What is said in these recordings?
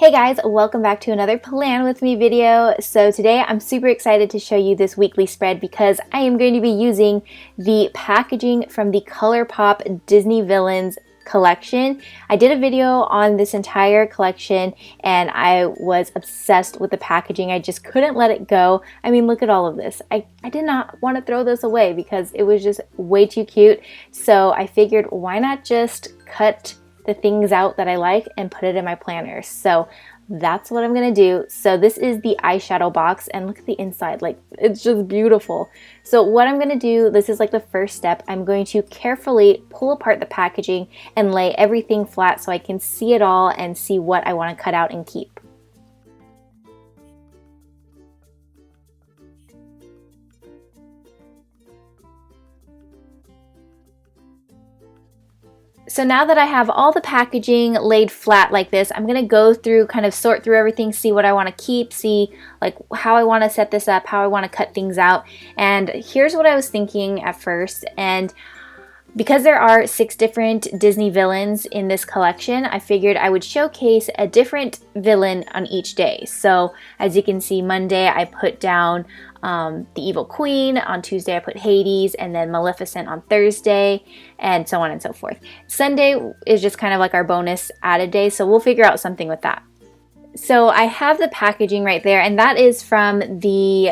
Hey guys, welcome back to another Plan With Me video. So today I'm super excited to show you this weekly spread because I am going to be using the packaging from the ColourPop Disney Villains collection. I did a video on this entire collection and I was obsessed with the packaging. I just couldn't let it go. I mean, look at all of this. I did not want to throw this away because it was just way too cute. So I figured, why not just cut the things out that I like and put it in my planner. So that's what I'm gonna do. So this is the eyeshadow box and look at the inside, like it's just beautiful. So what I'm gonna do, this is like the first step, I'm going to carefully pull apart the packaging and lay everything flat so I can see it all and see what I want to cut out and keep. So now that I have all the packaging laid flat like this, I'm gonna go through, kind of sort through everything, see what I wanna keep, see like how I wanna set this up, how I wanna cut things out. And here's what I was thinking at first. And because there are 6 different Disney villains in this collection, I figured I would showcase a different villain on each day. So as you can see, Monday I put down the Evil Queen, on Tuesday I put Hades, and then Maleficent on Thursday, and so on and so forth. Sunday is just kind of like our bonus added day, so we'll figure out something with that. So I have the packaging right there, and that is from the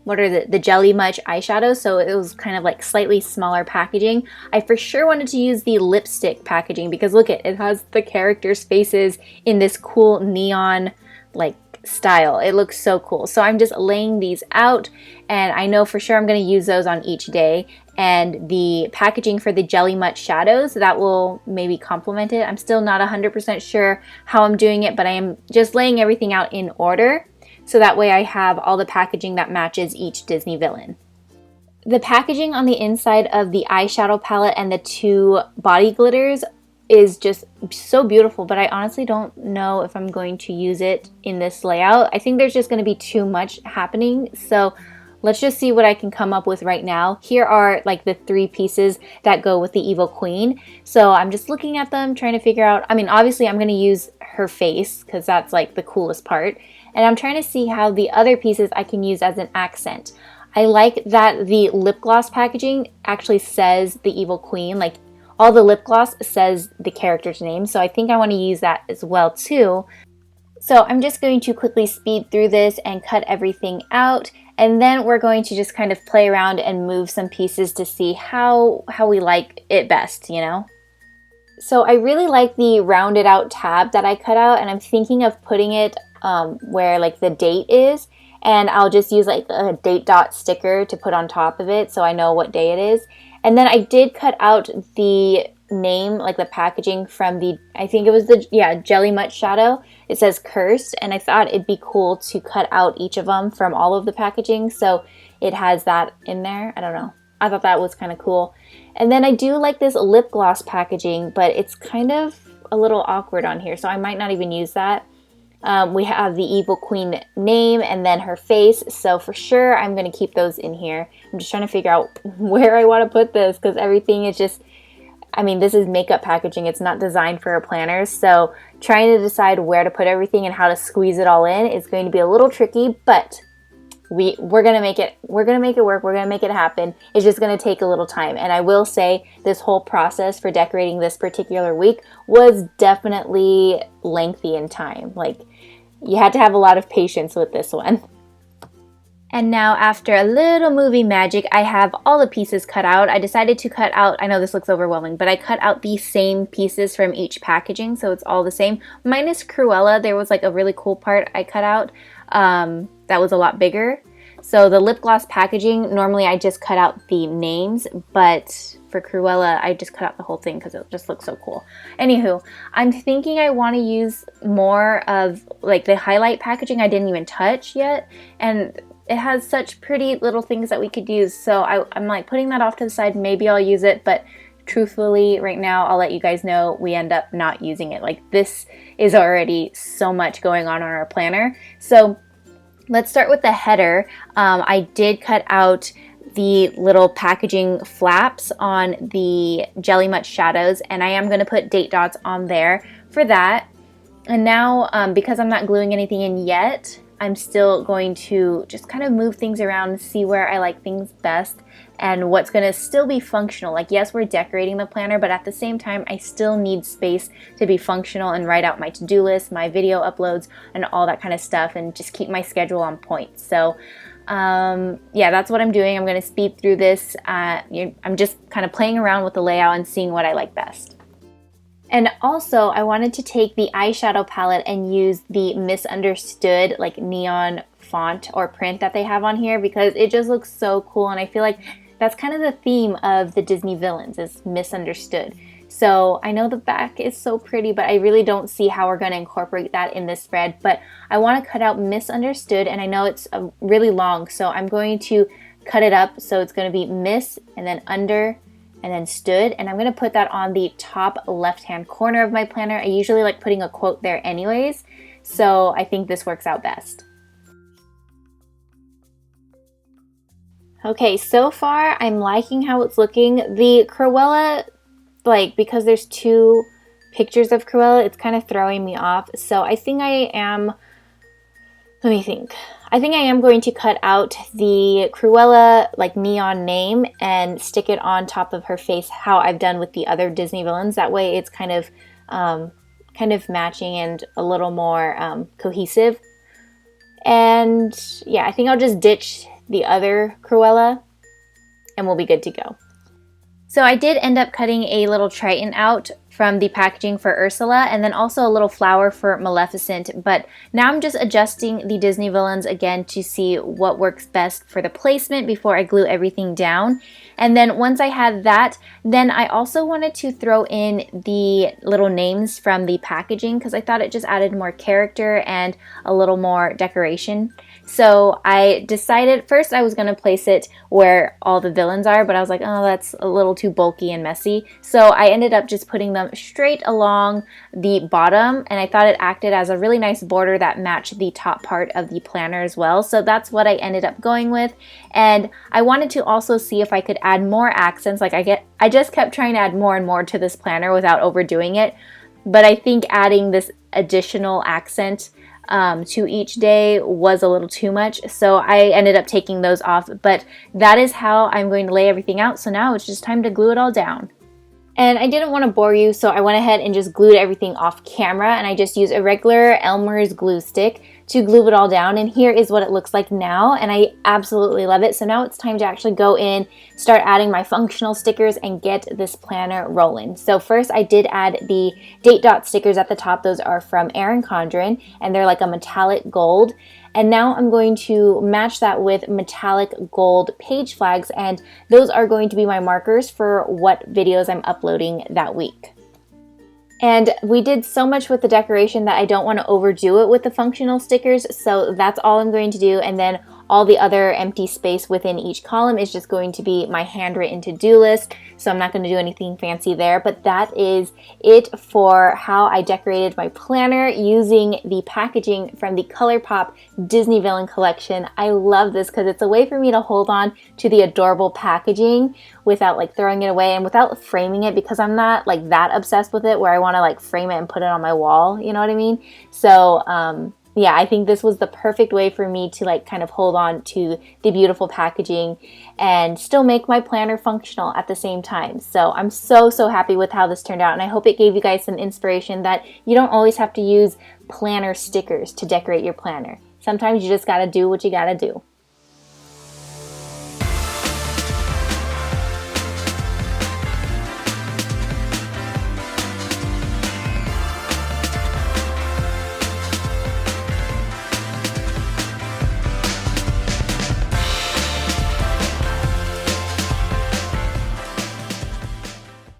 the Jelly Much eyeshadows, so it was kind of like slightly smaller packaging. I for sure wanted to use the lipstick packaging because look, it has the characters' faces in this cool neon like style. It looks so cool. So I'm just laying these out, and I know for sure I'm going to use those on each day. And the packaging for the Jelly Much shadows, that will maybe complement it. I'm still not 100% sure how I'm doing it, but I am just laying everything out in order. So that way I have all the packaging that matches each Disney villain. The packaging on the inside of the eyeshadow palette and the 2 body glitters is just so beautiful, but I honestly don't know if I'm going to use it in this layout. I think there's just going to be too much happening, so let's just see what I can come up with right now. Here are like the 3 pieces that go with the Evil Queen. So I'm just looking at them, trying to figure out, I mean, obviously I'm going to use her face because that's like the coolest part. And I'm trying to see how the other pieces I can use as an accent. I like that the lip gloss packaging actually says the Evil Queen, like all the lip gloss says the character's name. So I think I want to use that as well too. So I'm just going to quickly speed through this and cut everything out. And then we're going to just kind of play around and move some pieces to see how we like it best, you know? So I really like the rounded out tab that I cut out, and I'm thinking of putting it where like the date is, and I'll just use like a date dot sticker to put on top of it so I know what day it is. And then I did cut out the name, like the packaging from the, I think it was the, Jelly Much shadow. It says Cursed, and I thought it'd be cool to cut out each of them from all of the packaging so it has that in there. I don't know. I thought that was kind of cool. And then I do like this lip gloss packaging, but it's kind of a little awkward on here, so I might not even use that. We have the Evil Queen name and then her face, so for sure I'm going to keep those in here. I'm just trying to figure out where I want to put this because everything is just, I mean, this is makeup packaging. It's not designed for a planner, so trying to decide where to put everything and how to squeeze it all in is going to be a little tricky, but we're gonna make it work. We're gonna make it happen. It's just gonna take a little time. And I will say this whole process for decorating this particular week was definitely lengthy in time. Like, you had to have a lot of patience with this one. And now, after a little movie magic, I have all the pieces cut out. I decided to cut out, I know this looks overwhelming, but I cut out the same pieces from each packaging, so it's all the same. Minus Cruella, there was like a really cool part I cut out that was a lot bigger. So the lip gloss packaging, normally I just cut out the names, but for Cruella, I just cut out the whole thing because it just looks so cool. Anywho, I'm thinking I want to use more of like the highlight packaging I didn't even touch yet, and it has such pretty little things that we could use, so I'm like putting that off to the side. Maybe I'll use it, but truthfully right now I'll let you guys know we end up not using it. Like, this is already so much going on our planner. So let's start with the header. I did cut out the little packaging flaps on the Jelly Much shadows, and I am going to put date dots on there for that. And now, because I'm not gluing anything in yet, I'm still going to just kind of move things around and see where I like things best and what's going to still be functional. Like, yes, we're decorating the planner, but at the same time, I still need space to be functional and write out my to-do list, my video uploads, and all that kind of stuff, and just keep my schedule on point. So yeah, that's what I'm doing. I'm going to speed through this. I'm just kind of playing around with the layout and seeing what I like best. And also, I wanted to take the eyeshadow palette and use the misunderstood like neon font or print that they have on here because it just looks so cool, and I feel like that's kind of the theme of the Disney villains, is misunderstood. So I know the back is so pretty, but I really don't see how we're going to incorporate that in this spread. But I want to cut out misunderstood, and I know it's really long, so I'm going to cut it up. So it's going to be miss and then under and then stood, and I'm going to put that on the top left-hand corner of my planner. I usually like putting a quote there anyways, so I think this works out best. Okay, so far I'm liking how it's looking. The Cruella, like, because there's two pictures of Cruella, it's kind of throwing me off. So I think I am, let me think. I think I am going to cut out the Cruella like neon name and stick it on top of her face how I've done with the other Disney villains. That way it's kind of matching and a little more cohesive. And yeah, I think I'll just ditch the other Cruella and we'll be good to go. So I did end up cutting a little Triton out from the packaging for Ursula, and then also a little flower for Maleficent, but now I'm just adjusting the Disney villains again to see what works best for the placement before I glue everything down. And then once I had that, then I also wanted to throw in the little names from the packaging because I thought it just added more character and a little more decoration. So I decided first I was going to place it where all the villains are, but I was like, oh, that's a little too bulky and messy. So I ended up just putting them straight along the bottom, and I thought it acted as a really nice border that matched the top part of the planner as well. So that's what I ended up going with. And I wanted to also see if I could add more accents. Like I just kept trying to add more and more to this planner without overdoing it. But I think adding this additional accent to each day was a little too much, so I ended up taking those off, but that is how I'm going to lay everything out. So now it's just time to glue it all down. And I didn't want to bore you, so I went ahead and just glued everything off camera, and I just used a regular Elmer's glue stick to glue it all down, and here is what it looks like now, and I absolutely love it. So now it's time to actually go in, start adding my functional stickers, and get this planner rolling. So first I did add the date dot stickers at the top. Those are from Erin Condren, and they're like a metallic gold. And now I'm going to match that with metallic gold page flags, and those are going to be my markers for what videos I'm uploading that week. And we did so much with the decoration that I don't want to overdo it with the functional stickers, so that's all I'm going to do. And then all the other empty space within each column is just going to be my handwritten to-do list, so I'm not going to do anything fancy there. But that is it for how I decorated my planner using the packaging from the ColourPop Disney Villain collection. I love this because it's a way for me to hold on to the adorable packaging without like throwing it away and without framing it, because I'm not like that obsessed with it where I want to like frame it and put it on my wall, you know what I mean? So yeah, I think this was the perfect way for me to like kind of hold on to the beautiful packaging and still make my planner functional at the same time. So I'm so happy with how this turned out, and I hope it gave you guys some inspiration that you don't always have to use planner stickers to decorate your planner. Sometimes you just gotta do what you gotta do.